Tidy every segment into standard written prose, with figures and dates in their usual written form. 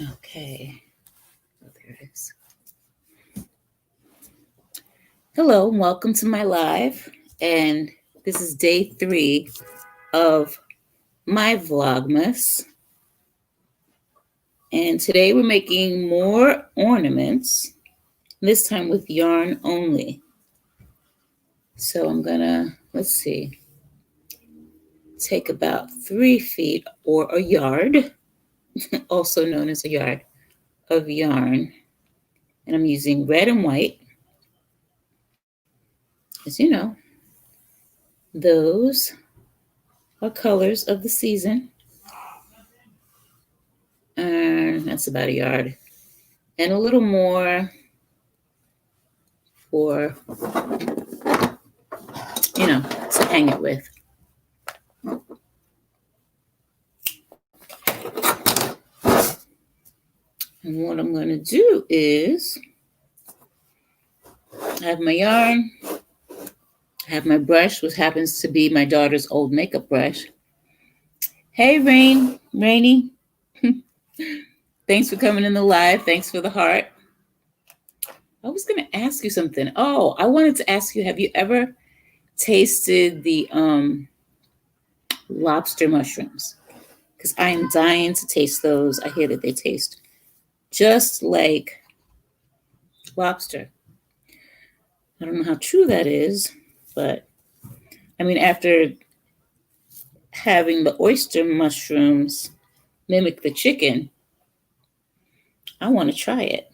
Okay. Oh, there it is. Hello, and welcome to my live. And this is day 3 of my Vlogmas. And today we're making more ornaments, this time with yarn only. So I'm gonna, let's see, take about 3 feet or a yard, also known as a yard, of yarn. And I'm using red and white. As you know, those are colors of the season. And that's about a yard. And a little more for, to hang it with. And what I'm going to do is I have my yarn, I have my brush, which happens to be my daughter's old makeup brush. Hey, Rainy. Thanks for coming in the live. Thanks for the heart. I was going to ask you something. Oh, I wanted to ask you, have you ever tasted the lobster mushrooms? Because I am dying to taste those. I hear that they taste just like lobster. I don't know how true that is, but I mean, after having the oyster mushrooms mimic the chicken, I want to try it.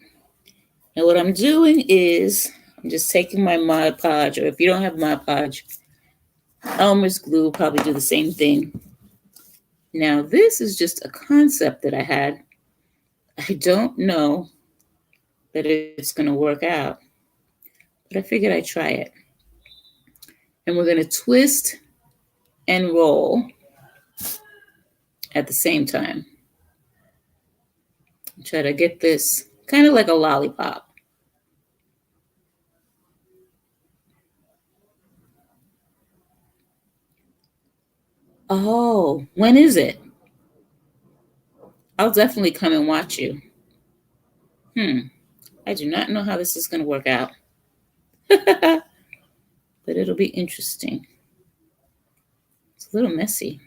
And what I'm doing is I'm just taking my Mod Podge, or if you don't have Mod Podge, Elmer's glue will probably do the same thing. Now, this is just a concept that I had. I don't know that it's going to work out, but I figured I'd try it. And we're going to twist and roll at the same time. Try to get this kind of like a lollipop. Oh, when is it? I'll definitely come and watch you. I do not know how this is going to work out. But it'll be interesting. It's a little messy.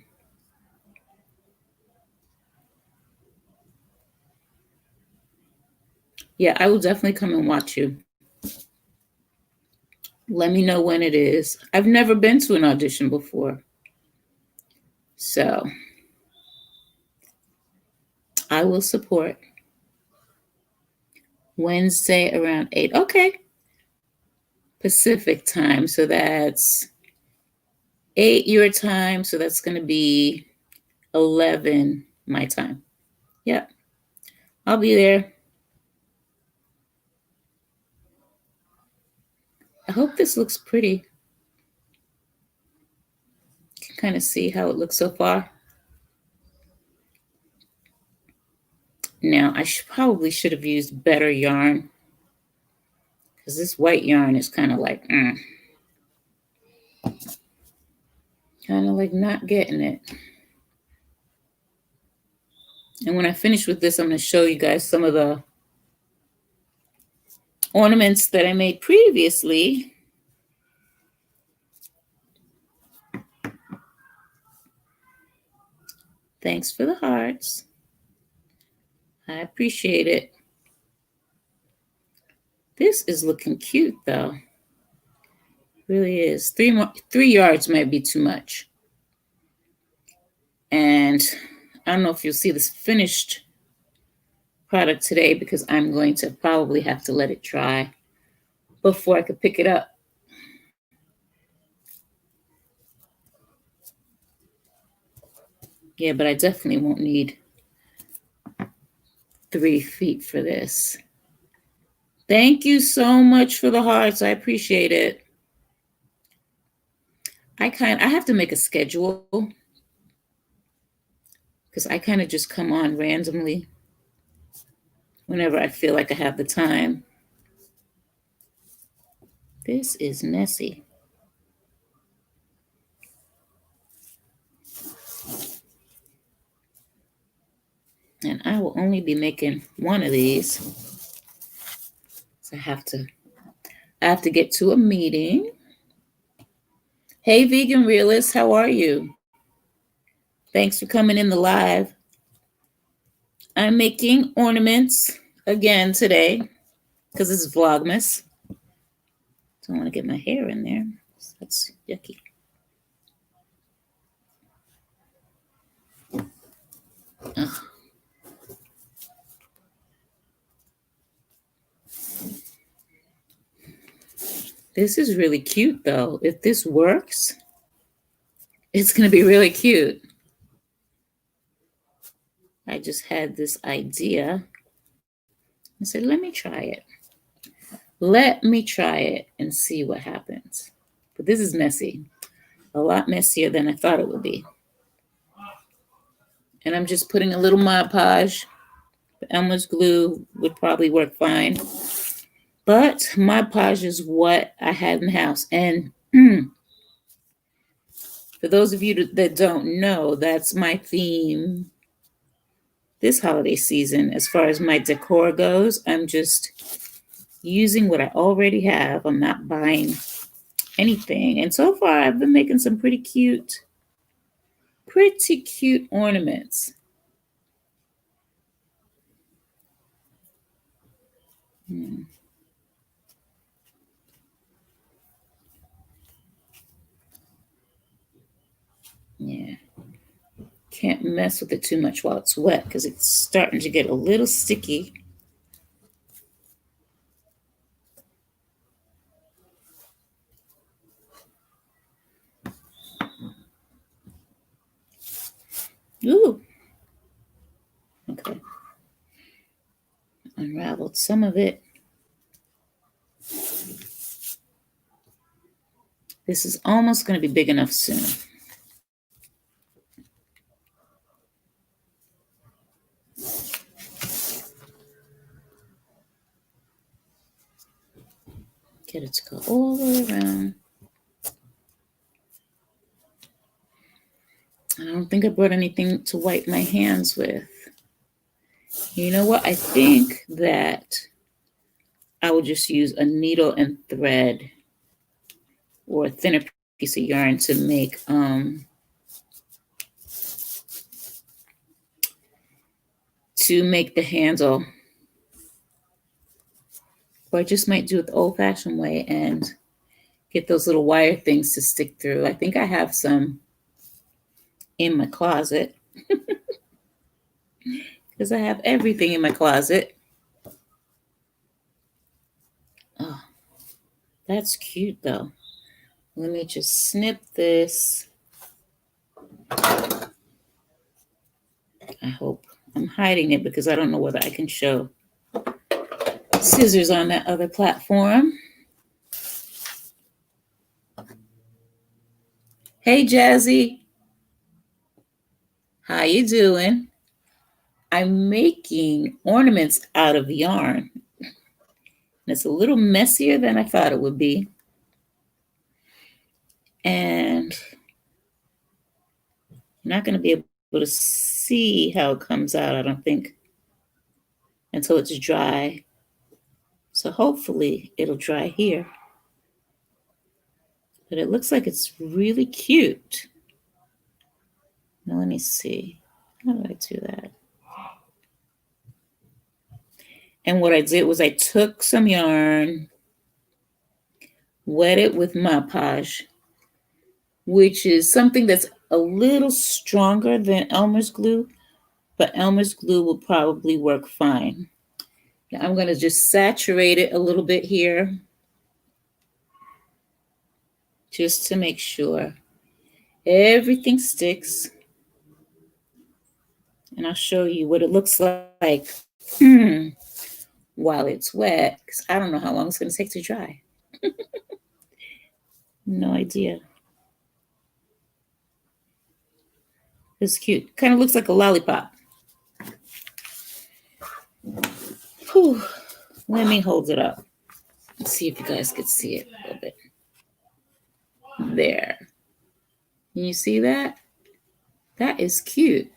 Yeah, I will definitely come and watch you. Let me know when it is. I've never been to an audition before. So I will support. Wednesday around 8. Okay. Pacific time. So that's 8 your time. So that's going to be 11 my time. Yep. I'll be there. I hope this looks pretty. You can kind of see how it looks so far. Now, I probably should have used better yarn, because this white yarn is kind of like, kind of like not getting it. And when I finish with this, I'm going to show you guys some of the ornaments that I made previously. Thanks for the hearts. I appreciate it. This is looking cute, though. Really is. 3 yards might be too much. And I don't know if you'll see this finished product today, because I'm going to probably have to let it dry before I could pick it up. Yeah, but I definitely won't need 3 feet for this. Thank you so much for the hearts. I appreciate it. I have to make a schedule, because I kind of just come on randomly whenever I feel like I have the time. This is messy. And I will only be making one of these. So I have to get to a meeting. Hey, Vegan Realist, how are you? Thanks for coming in the live. I'm making ornaments again today because this is Vlogmas. Don't want to get my hair in there. That's yucky. Ugh. This is really cute though. If this works, it's going to be really cute. I just had this idea. I said, let me try it. Let me try it and see what happens. But this is messy. A lot messier than I thought it would be. And I'm just putting a little Mod Podge. Elmer's glue would probably work fine. But Mod Podge is what I have in the house. And for those of you that don't know, that's my theme this holiday season. As far as my decor goes, I'm just using what I already have. I'm not buying anything. And so far, I've been making some pretty cute ornaments. Yeah. Can't mess with it too much while it's wet because it's starting to get a little sticky. Ooh. Okay. Unraveled some of it. This is almost going to be big enough soon. Get it to go all the way around. I don't think I brought anything to wipe my hands with. You know what? I think that I will just use a needle and thread or a thinner piece of yarn to make the handle. Or I just might do it the old-fashioned way and get those little wire things to stick through. I think I have some in my closet because I have everything in my closet. Oh, that's cute though. Let me just snip this. I hope I'm hiding it because I don't know whether I can show scissors on that other platform. Hey, Jazzy. How you doing? I'm making ornaments out of yarn. It's a little messier than I thought it would be. And I'm not going to be able to see how it comes out, I don't think, until it's dry. So hopefully it'll dry here. But it looks like it's really cute. Now let me see. How do I do that? And what I did was I took some yarn, wet it with Mod Podge, which is something that's a little stronger than Elmer's glue, but Elmer's glue will probably work fine. Now I'm going to just saturate it a little bit here just to make sure everything sticks. And I'll show you what it looks like while it's wet, because I don't know how long it's going to take to dry. No idea. It's cute. Kind of looks like a lollipop. Whew. Let me hold it up. Let's see if you guys could see it a little bit. There. Can you see that? That is cute.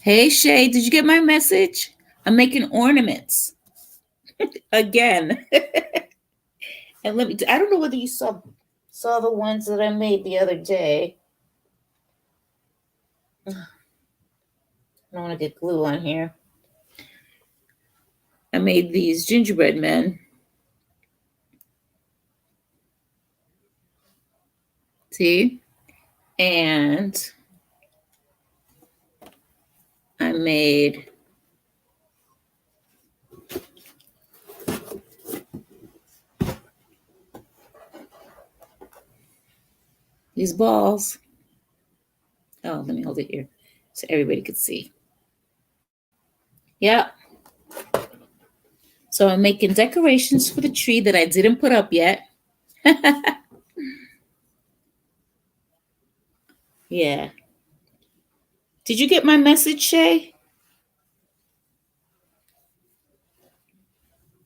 Hey Shay, did you get my message? I'm making ornaments again. And I don't know whether you saw the ones that I made the other day. I don't want to get glue on here. I made these gingerbread men. See? And I made these balls. Oh, let me hold it here so everybody could see. Yep. So I'm making decorations for the tree that I didn't put up yet. Yeah. Did you get my message, Shay?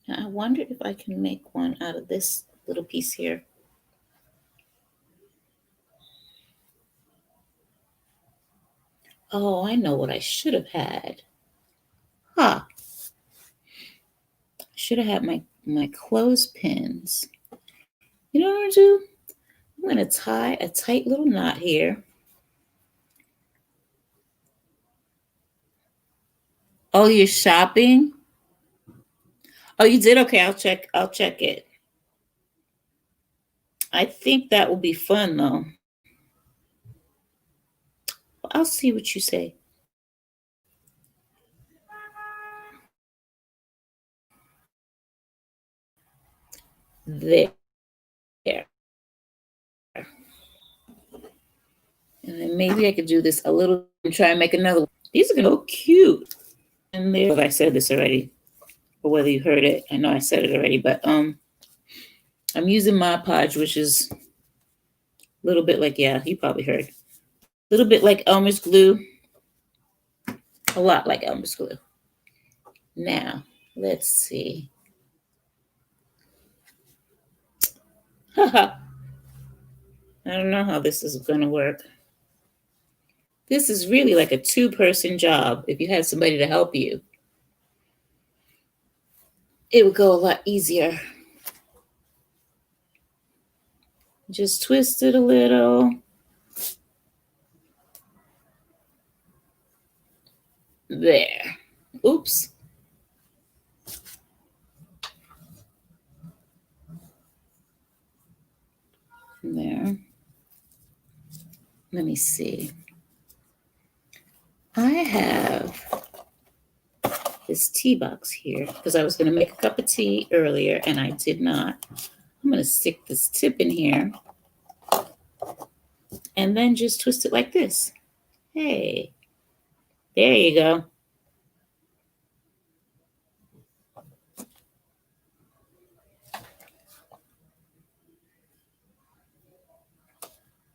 I wonder if I can make one out of this little piece here. Oh, I know what I should have had. Huh. I should have had my clothespins. You know what I'm going to do? I'm going to tie a tight little knot here. Oh, you're shopping? Oh, you did? Okay, I'll check it. I think that will be fun though. I'll see what you say. There. And then maybe I could do this a little and try and make another one. These are gonna look cute. And there, I said this already, or whether you heard it. I know I said it already, but I'm using Mod Podge, which is a little bit like, yeah, you probably heard. A little bit like Elmer's glue. A lot like Elmer's glue. Now, let's see. I don't know how this is gonna work. This is really like a two-person job. If you had somebody to help you, it would go a lot easier. Just twist it a little. There. Oops. There. Let me see. I have this tea box here because I was going to make a cup of tea earlier and I did not. I'm going to stick this tip in here and then just twist it like this. Hey, there you go.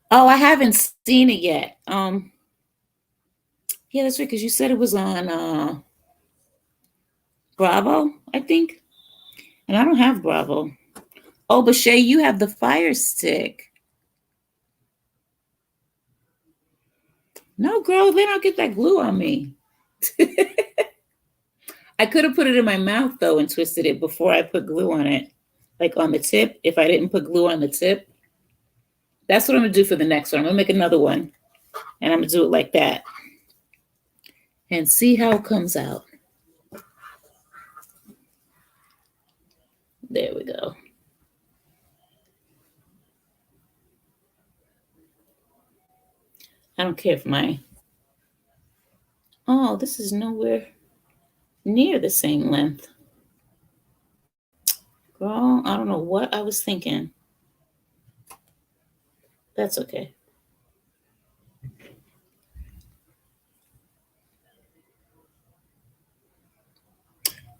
Oh, I haven't seen it yet. Yeah, that's right, because you said it was on Bravo, I think. And I don't have Bravo. Oh, but Shay, you have the Fire Stick. No, girl, then I'll get that glue on me. I could have put it in my mouth, though, and twisted it before I put glue on it. Like on the tip, if I didn't put glue on the tip. That's what I'm going to do for the next one. I'm going to make another one, and I'm going to do it like that. And see how it comes out. There we go. I don't care if oh, this is nowhere near the same length. Girl, I don't know what I was thinking. That's okay.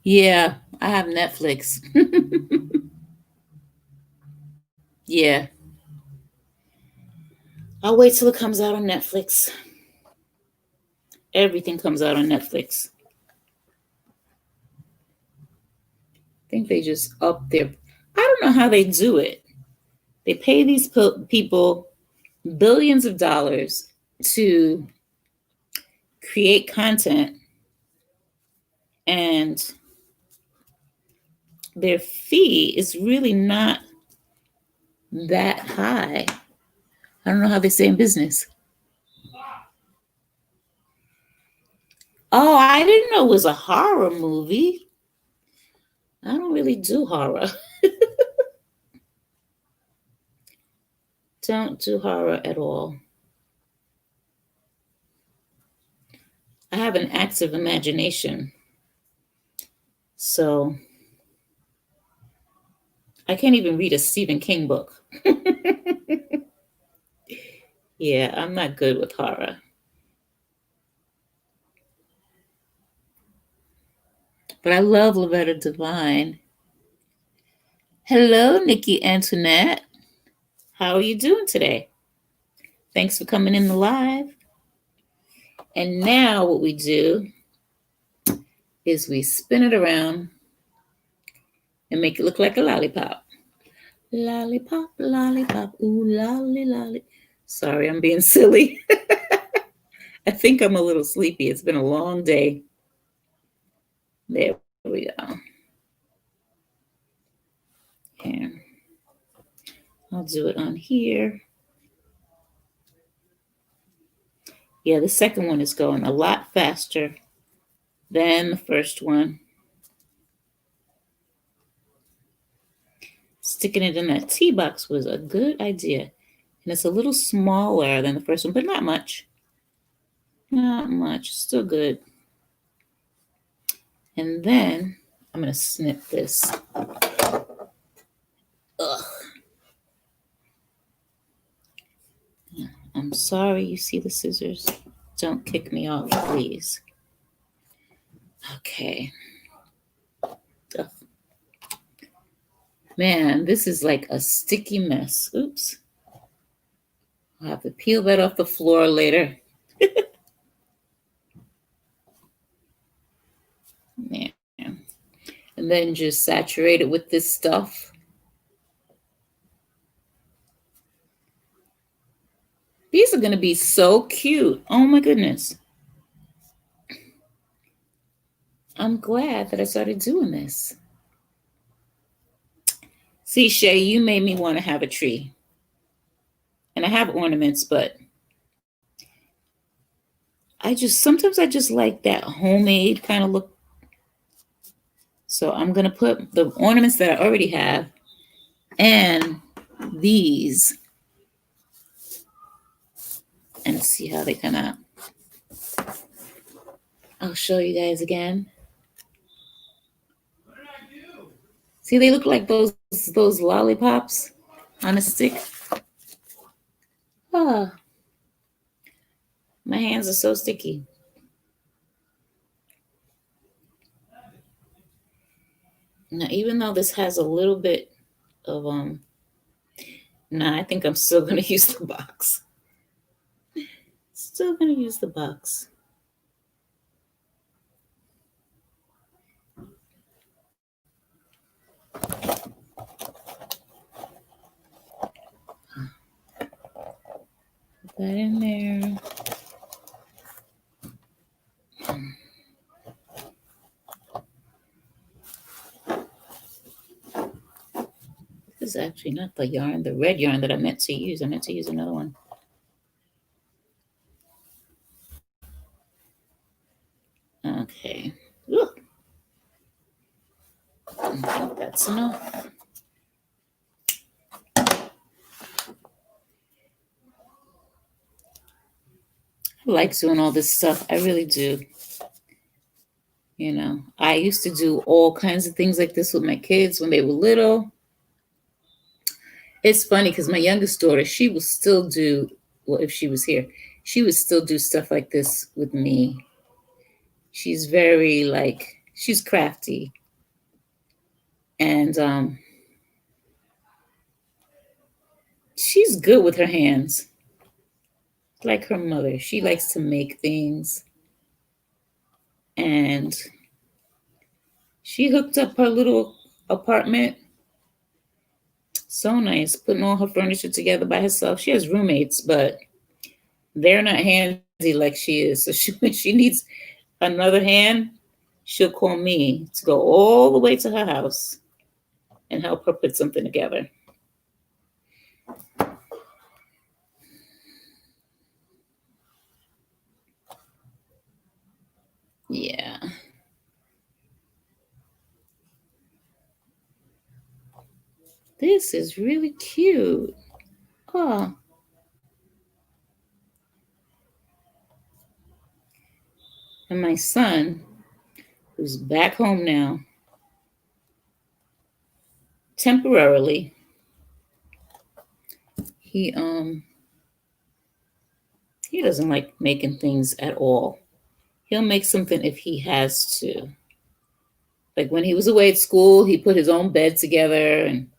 Yeah, I have Netflix. Yeah. I'll wait till it comes out on Netflix. Everything comes out on Netflix. I think they just up their. I don't know how they do it. They pay these people billions of dollars to create content and their fee is really not that high. I don't know how they stay in business. Oh, I didn't know it was a horror movie. I don't really do horror. Don't do horror at all. I have an active imagination. So I can't even read a Stephen King book. Yeah, I'm not good with horror. But I love Loretta Devine. Hello, Nikki Antoinette. How are you doing today? Thanks for coming in the live. And now what we do is we spin it around and make it look like a lollipop. Lollipop, lollipop, ooh, lolly, lolly. Sorry, I'm being silly. I think I'm a little sleepy. It's been a long day. There we go. And I'll do it on here. Yeah, the second one is going a lot faster than the first one. Sticking it in that tea box was a good idea. And it's a little smaller than the first one, but not much. Not much. Still good. And then I'm going to snip this. Ugh. I'm sorry you see the scissors. Don't kick me off, please. Okay. Ugh. Man, this is like a sticky mess. Oops. I'll have to peel that off the floor later. Man. And then just saturate it with this stuff. These are going to be so cute. Oh my goodness. I'm glad that I started doing this. See, Shay, you made me want to have a tree. And I have ornaments, but sometimes I just like that homemade kind of look. So I'm going to put the ornaments that I already have and these and see how they come out. I'll show you guys again. See, they look like those lollipops on a stick. Ah, my hands are so sticky. Now, even though this has a little bit of I think I'm still gonna use the box. Still gonna use the box. Put that in there. This is actually not the yarn, the red yarn that I meant to use. I meant to use another one. Okay. Ooh. I think that's enough. I like doing all this stuff. I really do. You know, I used to do all kinds of things like this with my kids when they were little. It's funny because my youngest daughter, she will still do, well, if she was here, she would still do stuff like this with me. She's very she's crafty. And she's good with her hands. Like her mother, she likes to make things. And she hooked up her little apartment. So nice, putting all her furniture together by herself. She has roommates, but they're not handy like she is. So when she needs another hand, she'll call me to go all the way to her house and help her put something together. Yeah. This is really cute. Oh. And my son, who's back home now, temporarily, he doesn't like making things at all. He'll make something if he has to. Like when he was away at school, he put his own bed together and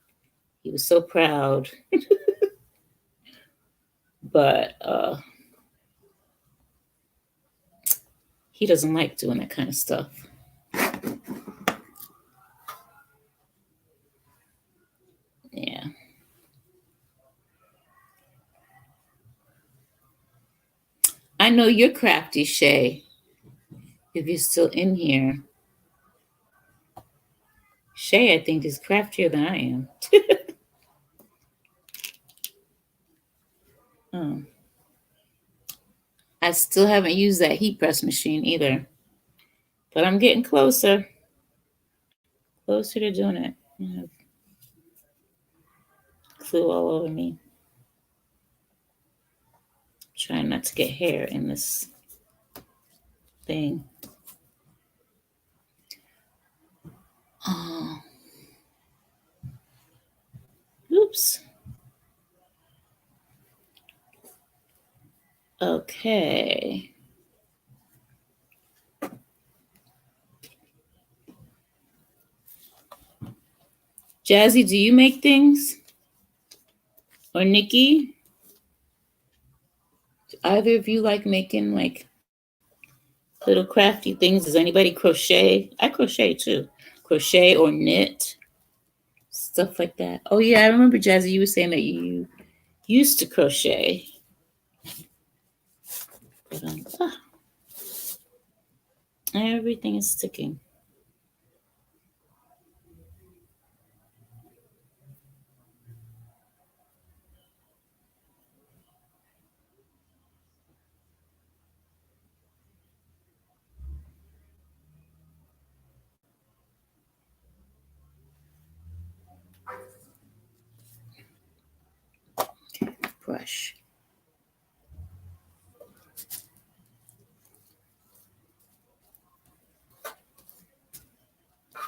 he was so proud. But he doesn't like doing that kind of stuff. Yeah. I know you're crafty, Shay, if you're still in here. Shay, I think, is craftier than I am. Oh. I still haven't used that heat press machine either. But I'm getting closer. Closer to doing it. I have glue all over me. Trying not to get hair in this thing. Oh. Oops. Okay. Jazzy, do you make things? Or Nikki? Do either of you like making like little crafty things? Does anybody crochet? I crochet too. Crochet or knit. Stuff like that. Oh yeah, I remember Jazzy, you were saying that you used to crochet. But everything is sticking. Okay, brush.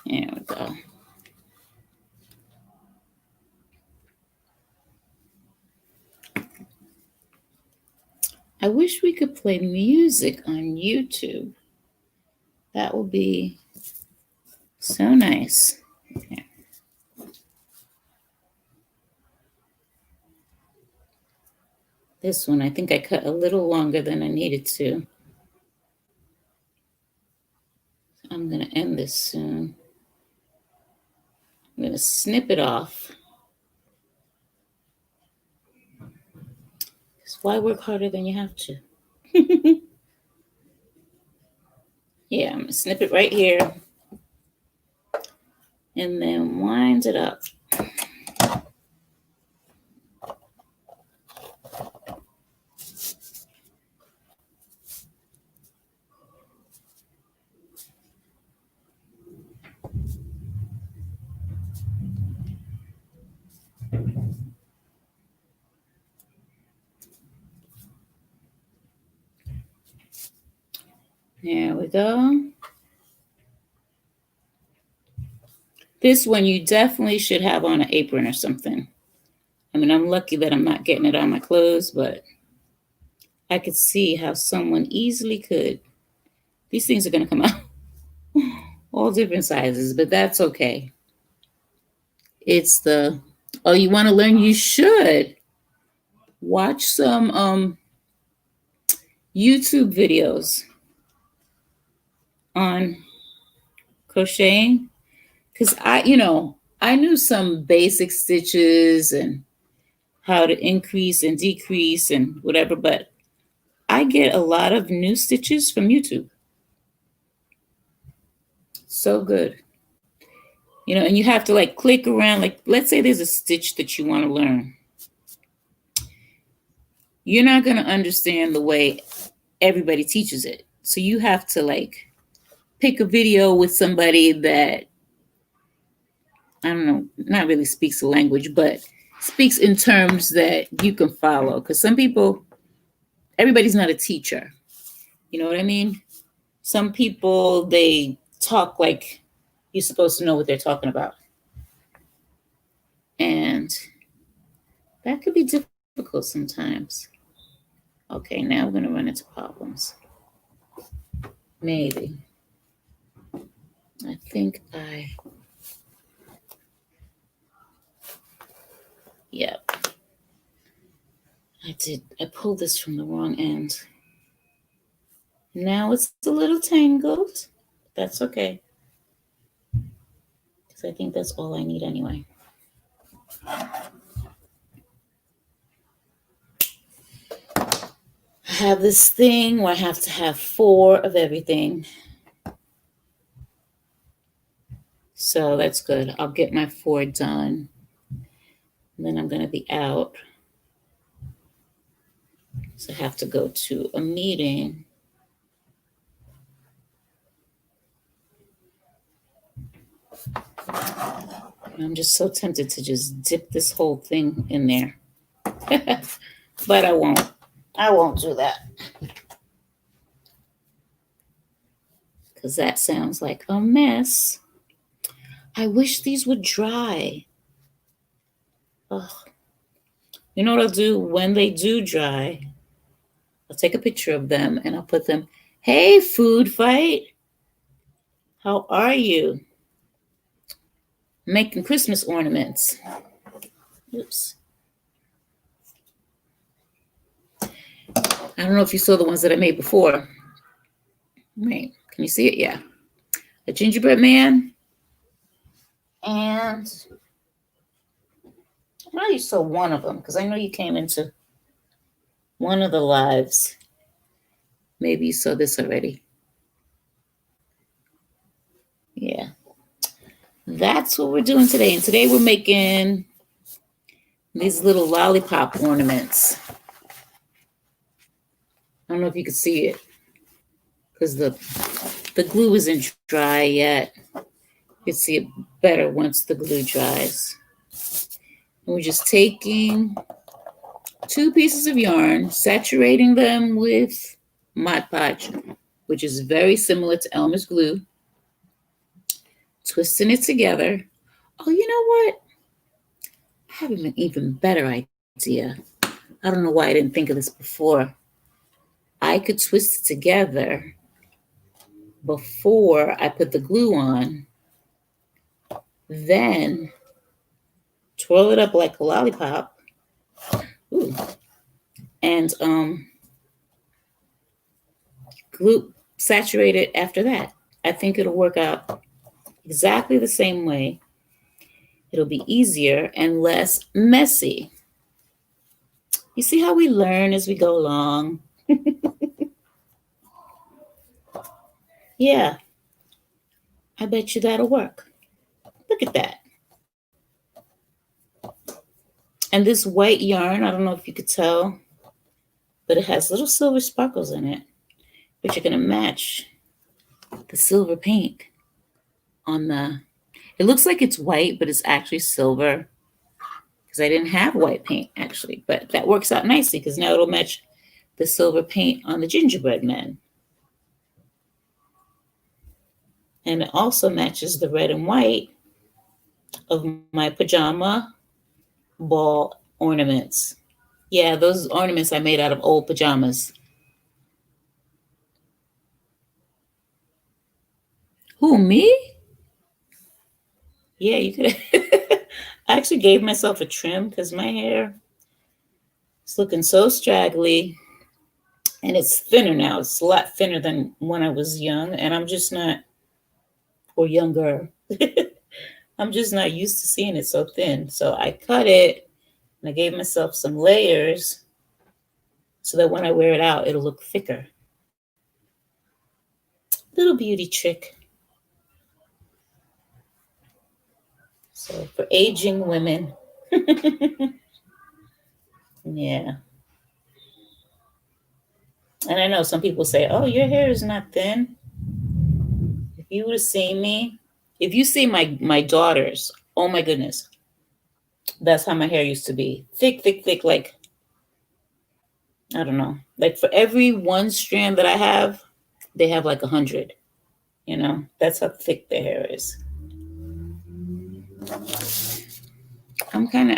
There we go. I wish we could play music on YouTube. That would be so nice. Okay. This one, I think I cut a little longer than I needed to. I'm going to end this soon. I'm going to snip it off. Because why work harder than you have to? Yeah, I'm going to snip it right here. And then wind it up. There we go. This one you definitely should have on an apron or something. I mean, I'm lucky that I'm not getting it on my clothes, but I could see how someone easily could. These things are going to come out all different sizes, but that's okay. It's the, oh, you want to learn? You should watch some YouTube videos on crocheting. Because I knew some basic stitches and how to increase and decrease and whatever, but I get a lot of new stitches from YouTube. So good. You know, and you have to like click around. Like, let's say there's a stitch that you want to learn. You're not going to understand the way everybody teaches it. So you have to like pick a video with somebody that, I don't know, not really speaks the language, but speaks in terms that you can follow. Because some people, everybody's not a teacher. You know what I mean? Some people, they talk like you're supposed to know what they're talking about. And that could be difficult sometimes. Okay, now we're going to run into problems. Maybe. I think yep. I pulled this from the wrong end. Now it's a little tangled. That's okay. Because I think that's all I need anyway. I have this thing where I have to have 4 of everything. So that's good. I'll get my 4 done. And then I'm going to be out. So I have to go to a meeting. I'm just so tempted to just dip this whole thing in there. But I won't. I won't do that. Because that sounds like a mess. I wish these would dry. Ugh. You know what I'll do when they do dry? I'll take a picture of them and I'll put them, hey, food fight. How are you? Making Christmas ornaments. Oops. I don't know if you saw the ones that I made before. Wait, can you see it? Yeah. A gingerbread man. And I know you saw one of them because I know you came into one of the lives. Maybe you saw this already. Yeah. That's what we're doing today. And today we're making these little lollipop ornaments. I don't know if you can see it because the glue isn't dry yet. You can see it better once the glue dries. And we're just taking 2 pieces of yarn, saturating them with Mod Podge, which is very similar to Elmer's glue, twisting it together. Oh, you know what? I have an even better idea. I don't know why I didn't think of this before. I could twist it together before I put the glue on, then twirl it up like a lollipop. Ooh. And glue saturate it after that. I think it'll work out exactly the same way. It'll be easier and less messy. You see how we learn as we go along? Yeah, I bet you that'll work. Look at that. And this white yarn, I don't know if you could tell, but it has little silver sparkles in it, which are going to match the silver paint on the, it looks like it's white, but it's actually silver because I didn't have white paint actually, but that works out nicely because now it'll match the silver paint on the gingerbread men. And it also matches the red and white of my pajama ball ornaments. Yeah, those ornaments I made out of old pajamas. Who, me? Yeah, you could. I actually gave myself a trim because my hair is looking so straggly. And it's thinner now. It's a lot thinner than when I was young. And I'm just not, or younger. I'm just not used to seeing it so thin. So I cut it and I gave myself some layers so that when I wear it out, it'll look thicker. Little beauty trick. So for aging women. Yeah. And I know some people say, oh, your hair is not thin. If you would have seen me, if you see my daughters, oh my goodness, that's how my hair used to be. Thick, thick, thick, like, I don't know. Like for every one strand that I have, they have like 100. You know, that's how thick their hair is. I'm kind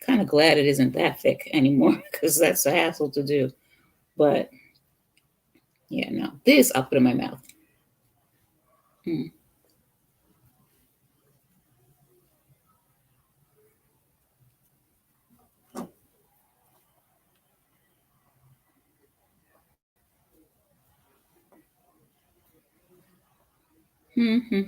of glad it isn't that thick anymore because that's a hassle to do. But yeah, no, this I'll put in my mouth. Mm. Hmm.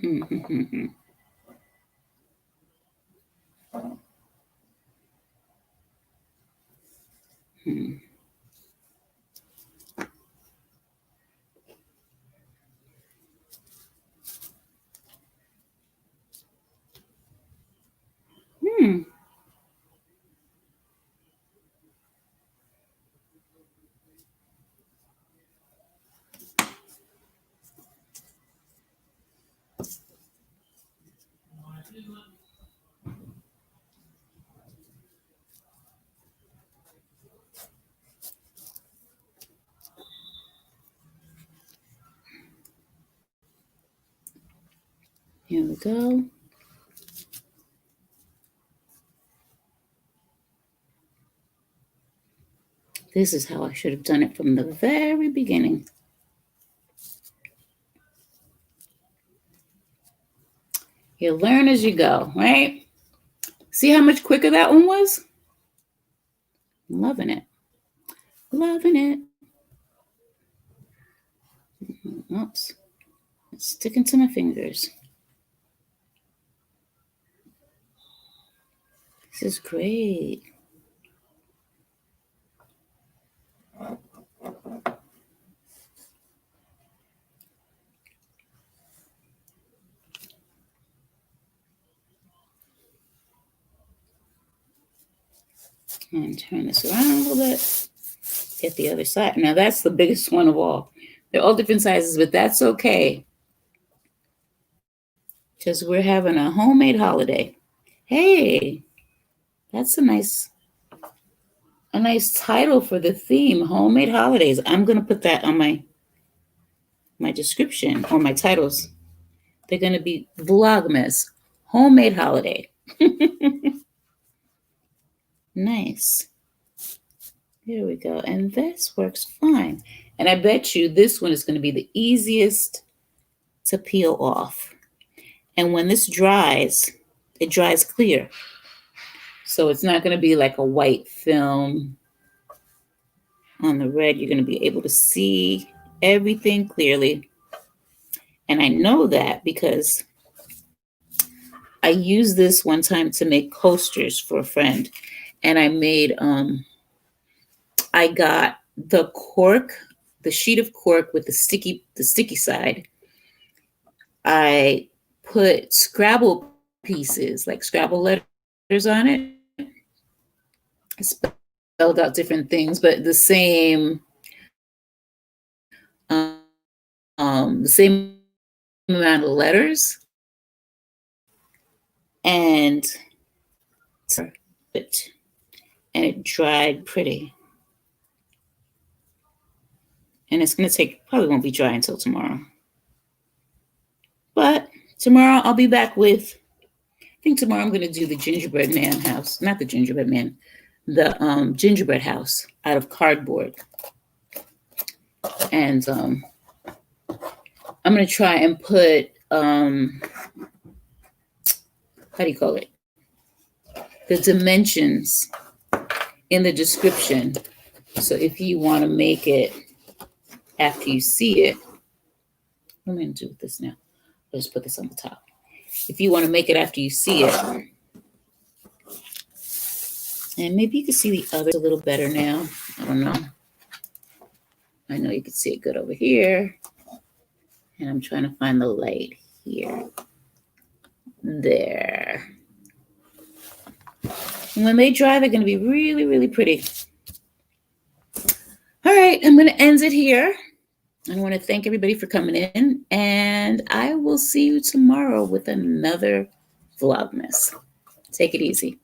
Here we go. This is how I should have done it from the very beginning. You learn as you go, right? See how much quicker that one was? Loving it. Loving it. Oops. It's sticking to my fingers. This is great. And turn this around a little bit. Get the other side. Now that's the biggest one of all. They're all different sizes, but that's okay. Because we're having a homemade holiday. Hey, that's a nice title for the theme, homemade holidays. I'm gonna put that on my description or my titles. They're gonna be Vlogmas, homemade holiday. Nice. Here we go. And this works fine. And I bet you this one is going to be the easiest to peel off. And when this dries, it dries clear. So it's not going to be like a white film on the red. You're going to be able to see everything clearly. And I know that because I used this one time to make coasters for a friend. And I got the cork, the sheet of cork with the sticky side. I put Scrabble pieces, like Scrabble letters on it. I spelled out different things, but the same amount of letters, and it dried pretty. And it's going to take, probably won't be dry until tomorrow. But tomorrow I'll be back with, I think tomorrow I'm going to do the gingerbread man house. Not the gingerbread man, the gingerbread house out of cardboard. And I'm going to try and put, how do you call it? The dimensions in the description. So if you want to make it after you see it, what am I going to do with this now? Let's put this on the top. If you want to make it after you see it, And maybe you can see the others a little better now. I don't know. I know you can see it good over here. And I'm trying to find the light here. There. And when they dry, they're going to be really, really pretty. All right, I'm going to end it here. I want to thank everybody for coming in, and I will see you tomorrow with another Vlogmas. Take it easy.